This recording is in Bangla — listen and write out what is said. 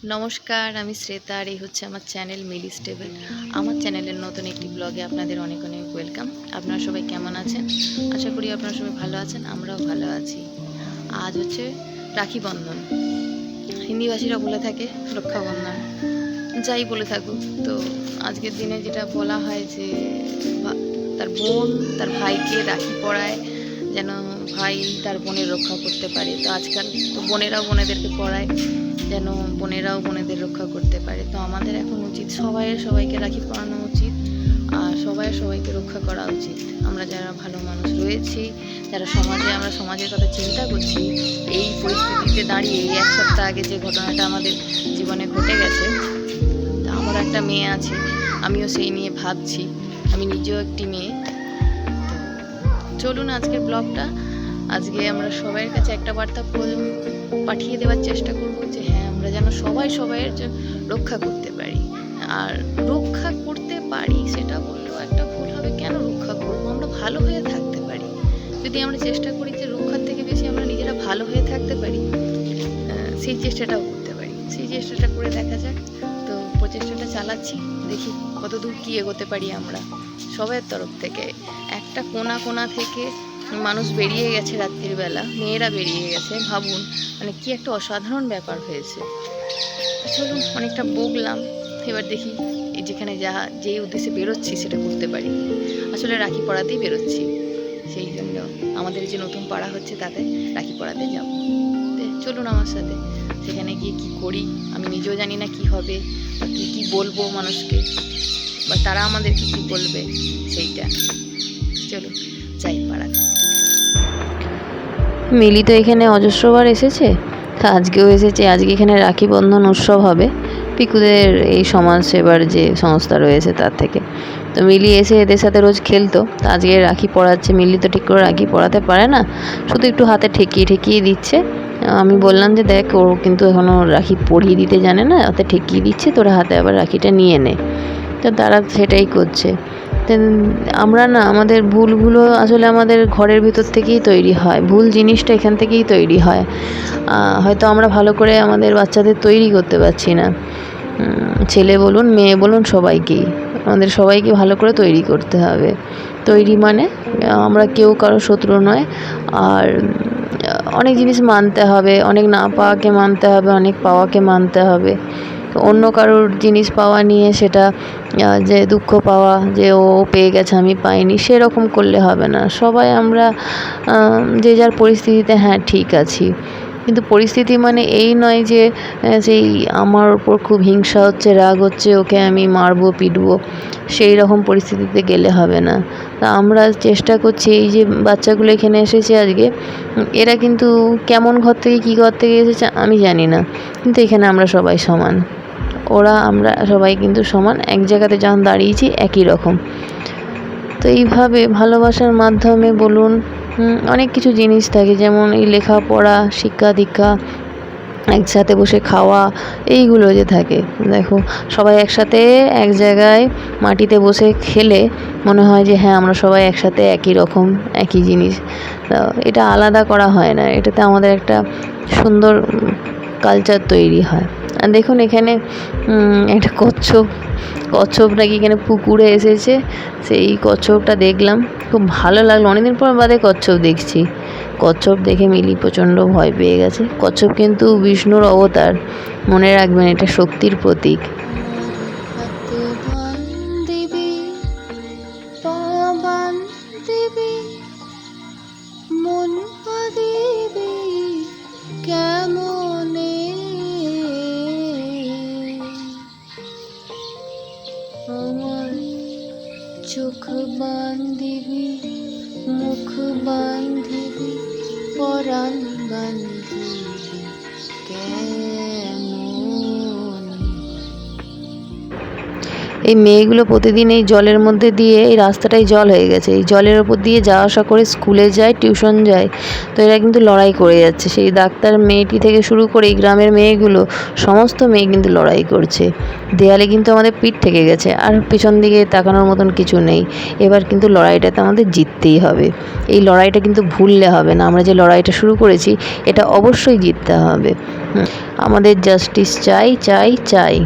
নমস্কার, আমি শ্রেতা আর এই হচ্ছে আমার চ্যানেল মিলি স্টেবল। আমার চ্যানেলের নতুন একটি ব্লগে আপনাদের অনেক অনেক ওয়েলকাম। আপনারা সবাই কেমন আছেন? আশা করি আপনারা সবাই ভালো আছেন, আমরাও ভালো আছি। আজ হচ্ছে রাখি বন্ধন। হিন্দিভাষীরা বলে থাকে রক্ষাবন্ধন, যাই বলে থাকুক। তো আজকের দিনে যেটা বলা হয় যে তার বোন তার ভাইকে রাখি পরায় যেন ভাই তার বোনের রক্ষা করতে পারে। তো আজকাল তো বোনেরাও বোনেদেরকে পরায় যেন বোনেরাও বোনেদের রক্ষা করতে পারে। তো আমাদের এখন উচিত সবাইকে রাখি পরানো উচিত, আর সবাইকে রক্ষা করা উচিত। আমরা যারা ভালো মানুষ রয়েছি, যারা আমরা সমাজের কথা চিন্তা করছি, এই পরিস্থিতিতে দাঁড়িয়ে এই এক সপ্তাহ আগে যে ঘটনাটা আমাদের জীবনে ঘটে গেছে, তা আমার একটা মেয়ে আছে, আমিও সেই নিয়ে ভাবছি। আমি নিজেও একটি মেয়ে। চলুন আজকের ব্লগটা, আজকে আমরা সবাইয়ের কাছে একটা বার্তা পাঠিয়ে দেওয়ার চেষ্টা করব যে হ্যাঁ, আমরা যেন সবাইয়ের রক্ষা করতে পারি। আর রক্ষা করতে পারি সেটা বললেও একটা ভুল হবে। কেন রক্ষা করবো? আমরা ভালো হয়ে থাকতে পারি। যদি আমরা চেষ্টা করি যে রক্ষার থেকে বেশি আমরা নিজেরা ভালো হয়ে থাকতে পারি, সেই চেষ্টাটাও করতে পারি। সেই চেষ্টাটা করে দেখা যাক। তো প্রচেষ্টাটা চালাচ্ছি, দেখি কত দূর কী এগোতে পারি আমরা সবার তরফ থেকে। একটা কোণা থেকে মানুষ বেরিয়ে গেছে রাত্রির বেলা, মেয়েরা বেরিয়ে গেছে। ভাবুন, মানে কি একটা অসাধারণ ব্যাপার হয়েছে। চলুন, অনেকটা বকলাম, এবার দেখি যেখানে যে উদ্দেশ্যে বেরোচ্ছি সেটা করতে পারি। আসলে রাখি পড়াতেই বেরোচ্ছি, সেই জন্য আমাদের যে নতুন পাড়া হচ্ছে তাতে রাখি পড়াতে যাব। চলুন আমার সাথে, সেখানে গিয়ে কি করি আমি নিজেও জানি না, কি হবে বা কী বলবো মানুষকে, বা তারা আমাদেরকে কী বলবে সেইটা। চলুন যাই পাড়াতে। মিলি তো এখানে অজস্রবার এসেছে, আজকেও এসেছে। আজকে এখানে রাখি বন্ধন উৎসব হবে পিকুদের এই সমাজ সেবার যে সংস্থা রয়েছে তার থেকে। তো মিলি এসে এদের সাথে রোজ খেলতো, তো আজকে রাখি পরাচ্ছে। মিলি তো ঠিক করে রাখি পরাতে পারে না, শুধু একটু হাতে ঠেকিয়ে দিচ্ছে। আমি বললাম যে দেখ, ও কিন্তু এখনও রাখি পরিয়ে দিতে জানে না, হাতে ঠেকিয়ে দিচ্ছে, তোরা হাতে আবার রাখিটা নিয়ে নে। তো তারা সেটাই করছে। আমরা না, আমাদের ভুলগুলো আসলে আমাদের ঘরের ভিতর থেকেই তৈরি হয়। ভুল জিনিসটা এখান থেকেই তৈরি হয়। হয়তো আমরা ভালো করে আমাদের বাচ্চাদের তৈরি করতে পারছি না। ছেলে বলুন মেয়ে বলুন আমাদের সবাইকে ভালো করে তৈরি করতে হবে। তৈরি মানে আমরা কেউ কারো শত্রু নয়। আর অনেক জিনিস মানতে হবে, অনেক না পাওয়াকে মানতে হবে, অনেক পাওয়াকে মানতে হবে। অন্য কারোর জিনিস পাওয়া নিয়ে সেটা যে দুঃখ পাওয়া, যে ও পেয়ে গেছে আমি পাইনি, সেরকম করলে হবে না। সবাই আমরা যে যার পরিস্থিতিতে হ্যাঁ ঠিক আছি, কিন্তু পরিস্থিতি মানে এই নয় যে সেই আমার ওপর খুব হিংসা হচ্ছে, রাগ হচ্ছে, ওকে আমি মারবো পিটবো, সেই রকম পরিস্থিতিতে গেলে হবে না। তা আমরা চেষ্টা করছি, এই যে বাচ্চাগুলো এখানে এসেছে আজকে, এরা কিন্তু কেমন ঘর থেকে কী ঘর থেকে এসেছে আমি জানি না, কিন্তু এখানে আমরা সবাই সমান। আমরা সবাই কিন্তু সমান, এক জায়গাতে যখন দাঁড়িয়েছি একই রকম। তো এইভাবে ভালোবাসার মাধ্যমে বলুন, অনেক কিছু জিনিস থাকে, যেমন এই লেখাপড়া, শিক্ষা দীক্ষা, একসাথে বসে খাওয়া, এইগুলো যে থাকে। দেখো, সবাই একসাথে এক জায়গায় মাটিতে বসে খেলে মনে হয় যে হ্যাঁ, আমরা সবাই একসাথে একই রকম একই জিনিস। এটা আলাদা করা হয় না, এটাতে আমাদের একটা সুন্দর কালচার তৈরি হয়। আর দেখুন এখানে একটা কচ্ছপ নাকি এখানে পুকুরে এসেছে। সেই কচ্ছপটা দেখলাম, খুব ভালো লাগলো। অনেকদিন পর বাদে কচ্ছপ দেখছি। কচ্ছপ দেখে মিলি প্রচণ্ড ভয় পেয়ে গেছে। কচ্ছপ কিন্তু বিষ্ণুর অবতার, মনে রাখবেন, এটা শক্তির প্রতীক। চোখ বান্ধিবি, মুখ বান্ধিবি, পরাণ বান্ধিবি কেমন। এই মেয়েগুলো প্রতিদিন এই জলের মধ্যে দিয়ে, এই রাস্তাটাই জল হয়ে গেছে, এই জলের ওপর দিয়ে যাওয়া আসা করে স্কুলে যায়, টিউশন যায়। তো এরা কিন্তু লড়াই করে যাচ্ছে, সেই ডাক্তার মেয়েটি থেকে শুরু করে এই গ্রামের মেয়েগুলো, সমস্ত মেয়ে কিন্তু লড়াই করছে। দেয়ালে কিন্তু আমাদের পিঠ থেকে গেছে, আর পিছন দিকে তাকানোর মতন কিছু নেই। এবার কিন্তু লড়াইটাতে আমাদের জিততেই হবে। এই লড়াইটা কিন্তু ভুললে হবে না, আমরা যে লড়াইটা শুরু করেছি এটা অবশ্যই জিততে হবে। আমাদের জাস্টিস চাই চাই চাই।